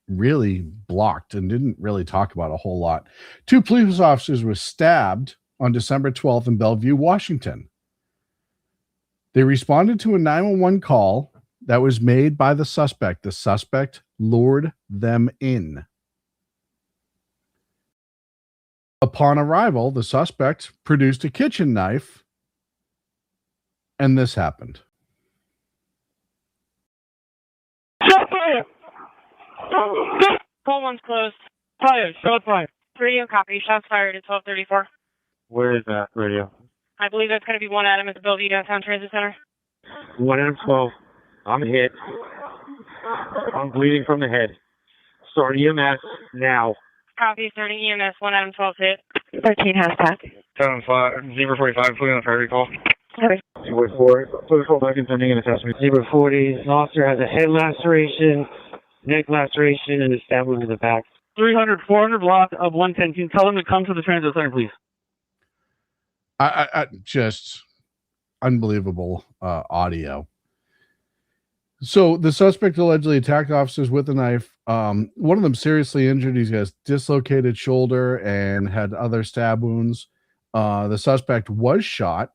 really blocked and didn't really talk about a whole lot. 2 police officers were stabbed on December 12th in Bellevue, Washington. They responded to a 911 call that was made by the suspect. The suspect lured them in. Upon arrival, the suspect produced a kitchen knife, and this happened. Shot fire! Call one's closed. Fire, shot fire. Radio copy, shots fired at 1234. Where is that radio? I believe that's going to be 1 Adam at the Bellevue Downtown Transit Center. 1 Adam 12. I'm hit. I'm bleeding from the head. Start EMS now. Copy, starting EMS, 1 Adam 12 hit. 13 has pack. 045, putting on a fire recall. Okay. 244 seconds, sending an assessment. 040, an officer has a head laceration, neck laceration, and a stab wound in the back. 400 block of 110. Can you tell them to come to the transit center, please? I just unbelievable audio. So the suspect allegedly attacked officers with a knife. One of them seriously injured. He's got a dislocated shoulder and had other stab wounds. The suspect was shot.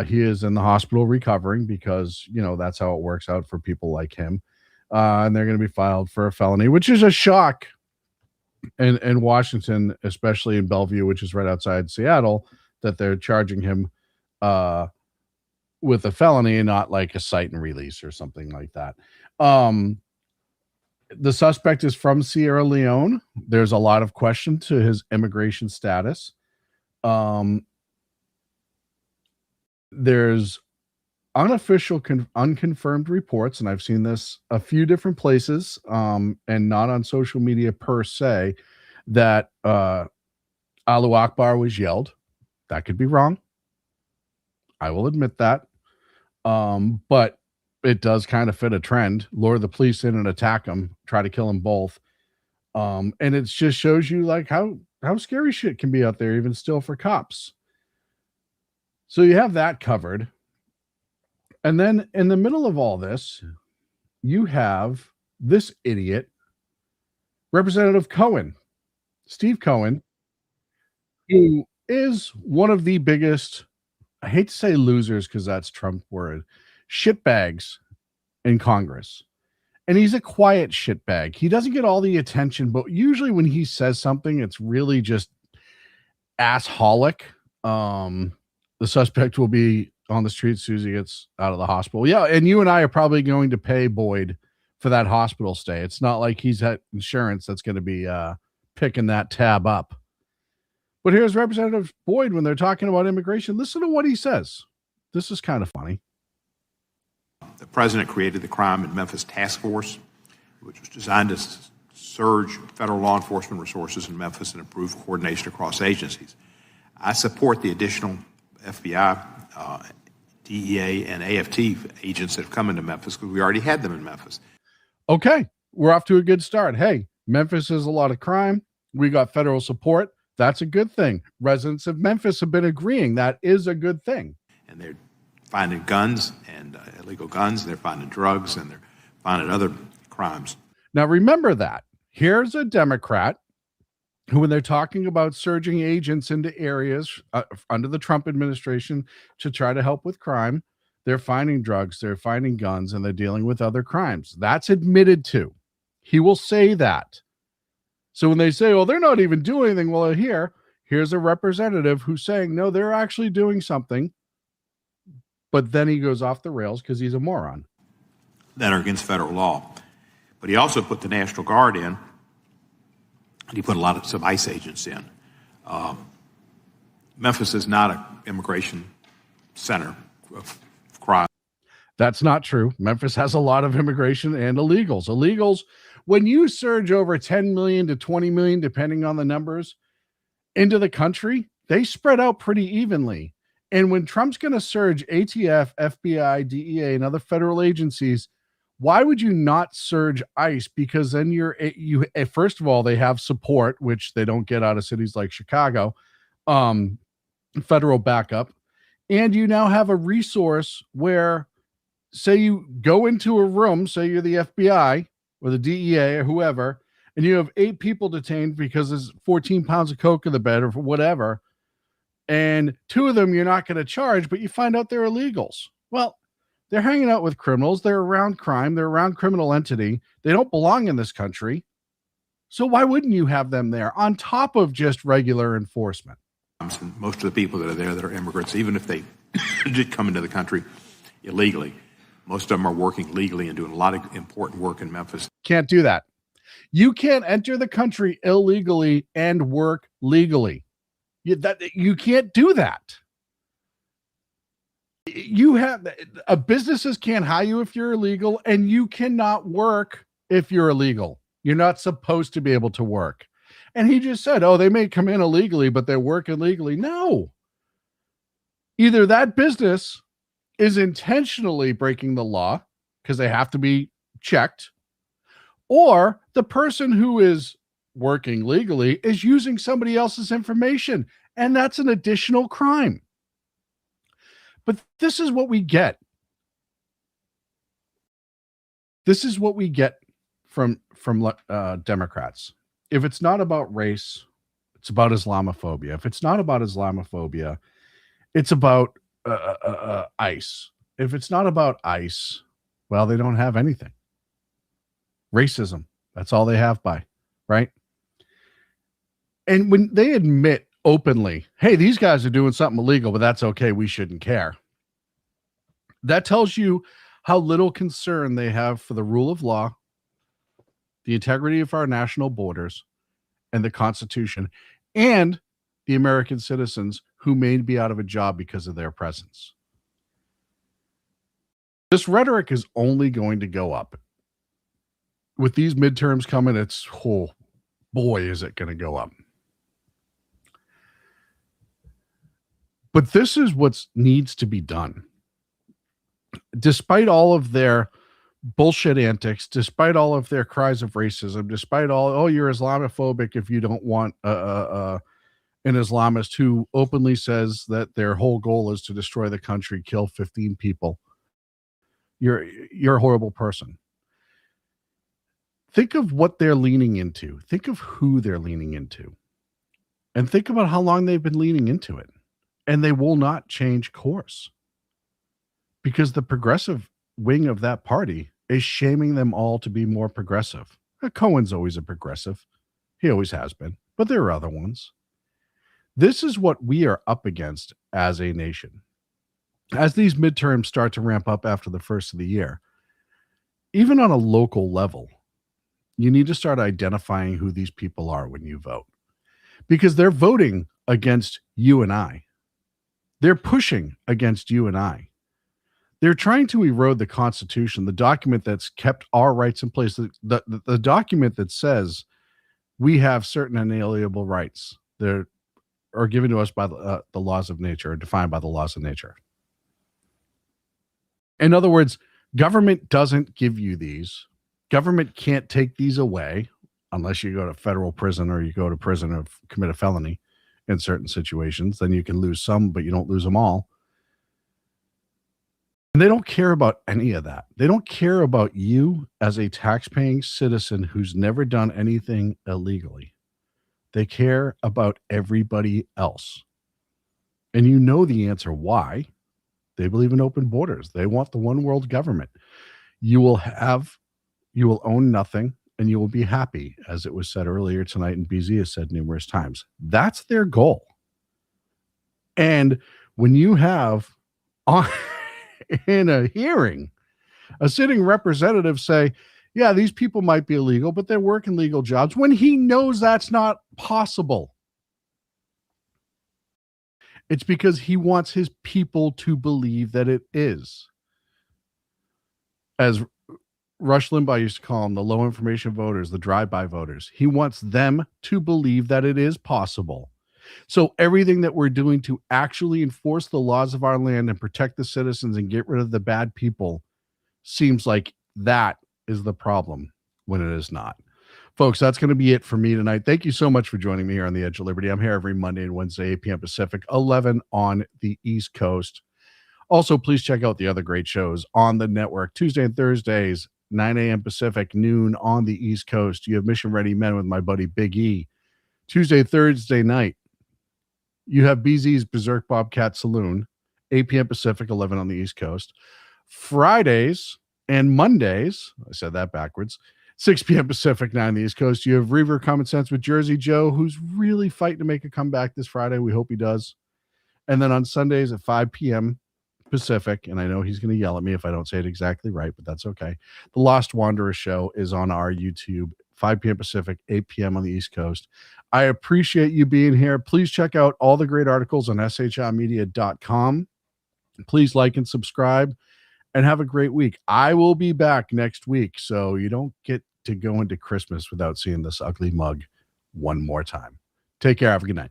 He is in the hospital recovering because, you know, that's how it works out for people like him. And they're going to be filed for a felony, which is a shock in Washington, especially in Bellevue, which is right outside Seattle, that they're charging him with a felony and not like a cite and release or something like that. The suspect is from Sierra Leone. There's a lot of question to his immigration status. There's unofficial, unconfirmed reports, and I've seen this a few different places, and not on social media per se, that Allahu Akbar was yelled. That could be wrong. I will admit that. But it does kind of fit a trend. Lure the police in and attack them, try to kill them both. And it just shows you like how scary shit can be out there, even still for cops. So you have that covered. And then in the middle of all this, you have this idiot, Representative Cohen, Steve Cohen, who is one of the biggest, I hate to say losers because that's Trump word, shitbags in Congress. And he's a quiet shitbag. He doesn't get all the attention, but usually when he says something, it's really just assholic. The suspect will be on the street as soon as he gets out of the hospital. Yeah, and you and I are probably going to pay Boyd for that hospital stay. It's not like he's had insurance that's going to be picking that tab up. But here's Representative Boyd when they're talking about immigration. Listen to what he says. This is kind of funny. The president created the Crime in Memphis Task Force, which was designed to surge federal law enforcement resources in Memphis and improve coordination across agencies. I support the additional FBI, DEA, and AFT agents that have come into Memphis because we already had them in Memphis. Okay, we're off to a good start. Hey, Memphis has a lot of crime. We got federal support. That's a good thing. Residents of Memphis have been agreeing that is a good thing. And they're finding guns and illegal guns, and they're finding drugs, and they're finding other crimes. Now, remember that. Here's a Democrat who, when they're talking about surging agents into areas under the Trump administration to try to help with crime, they're finding drugs, they're finding guns, and they're dealing with other crimes. That's admitted to. He will say that. So when they say, well, they're not even doing anything, well, here's a representative who's saying, no, they're actually doing something. But then he goes off the rails because he's a moron. That are against federal law. But he also put the National Guard in, and he put some ICE agents in. Memphis is not an immigration center of crime. That's not true. Memphis has a lot of immigration and illegals. Illegals, when you surge over 10 million to 20 million, depending on the numbers, into the country, they spread out pretty evenly. And when Trump's going to surge ATF, FBI, DEA, and other federal agencies, why would you not surge ICE? Because then you first of all, they have support, which they don't get out of cities like Chicago, federal backup. And you now have a resource where, say you go into a room, say you're the FBI or the DEA or whoever, and you have 8 people detained because there's 14 pounds of coke in the bed or whatever, and 2 of them you're not going to charge, but you find out they're illegals. Well, they're hanging out with criminals. They're around crime. They're around criminal entity. They don't belong in this country. So why wouldn't you have them there on top of just regular enforcement? Most of the people that are there that are immigrants, even if they did come into the country illegally, most of them are working legally and doing a lot of important work in Memphis. Can't do that. You can't enter the country illegally and work legally. You can't do that. You have businesses can't hire you if you're illegal, and you cannot work if you're illegal. You're not supposed to be able to work. And he just said, oh, they may come in illegally, but they work illegally. No. Either that business is intentionally breaking the law because they have to be checked, or the person who is working legally is using somebody else's information, and that's an additional crime. But this is what we get. This is what we get from Democrats. If it's not about race, it's about Islamophobia. If it's not about Islamophobia, it's about ICE. If it's not about ICE, well, they don't have anything. Racism. That's all they have by, right? And when they admit openly, hey, these guys are doing something illegal, but that's okay, we shouldn't care. That tells you how little concern they have for the rule of law, the integrity of our national borders, and the Constitution, and the American citizens who may be out of a job because of their presence. This rhetoric is only going to go up. With these midterms coming, it's, oh boy, is it going to go up. But this is what needs to be done. Despite all of their bullshit antics, despite all of their cries of racism, despite all, oh, you're Islamophobic if you don't want an Islamist who openly says that their whole goal is to destroy the country, kill 15 people. You're a horrible person. Think of what they're leaning into. Think of who they're leaning into. And think about how long they've been leaning into it. And they will not change course. Because the progressive wing of that party is shaming them all to be more progressive. Cohen's always a progressive. He always has been. But there are other ones. This is what we are up against as a nation. As these midterms start to ramp up after the first of the year, even on a local level, you need to start identifying who these people are when you vote. Because they're voting against you and I. They're pushing against you and I. They're trying to erode the Constitution, the document that's kept our rights in place, the document that says we have certain inalienable rights that are given to us by the laws of nature, or defined by the laws of nature. In other words, government doesn't give you these. Government can't take these away unless you go to federal prison or you go to prison or commit a felony in certain situations. Then you can lose some, but you don't lose them all. And they don't care about any of that. They don't care about you as a taxpaying citizen who's never done anything illegally. They care about everybody else. And you know the answer why. They believe in open borders. They want the one world government. You will own nothing and you will be happy, as it was said earlier tonight, and BZ has said numerous times. That's their goal. And when you have in a hearing, a sitting representative say, yeah, these people might be illegal, but they're working legal jobs, when he knows that's not possible. It's because he wants his people to believe that it is. As Rush Limbaugh used to call them, the low information voters, the drive-by voters. He wants them to believe that it is possible. So everything that we're doing to actually enforce the laws of our land and protect the citizens and get rid of the bad people seems like that is the problem when it is not. Folks, that's going to be it for me tonight. Thank you so much for joining me here on the Edge of Liberty. I'm here every Monday and Wednesday, 8 p.m. Pacific, 11 on the East Coast. Also, please check out the other great shows on the network. Tuesday and Thursdays, 9 a.m. Pacific, noon on the East Coast. You have Mission Ready Men with my buddy Big E. Tuesday, Thursday night, you have BZ's Berserk Bobcat Saloon, 8 p.m. Pacific, 11 on the East Coast. Fridays and Mondays, I said that backwards, 6 p.m. Pacific, 9 on the East Coast. You have Reaver Common Sense with Jersey Joe, who's really fighting to make a comeback this Friday. We hope he does. And then on Sundays at 5 p.m. Pacific, and I know he's going to yell at me if I don't say it exactly right, but that's okay. The Lost Wanderer Show is on our YouTube, 5 p.m. Pacific, 8 p.m. on the East Coast. I appreciate you being here. Please check out all the great articles on shmedia.com. Please like and subscribe and have a great week. I will be back next week, so you don't get to go into Christmas without seeing this ugly mug one more time. Take care. Have a good night.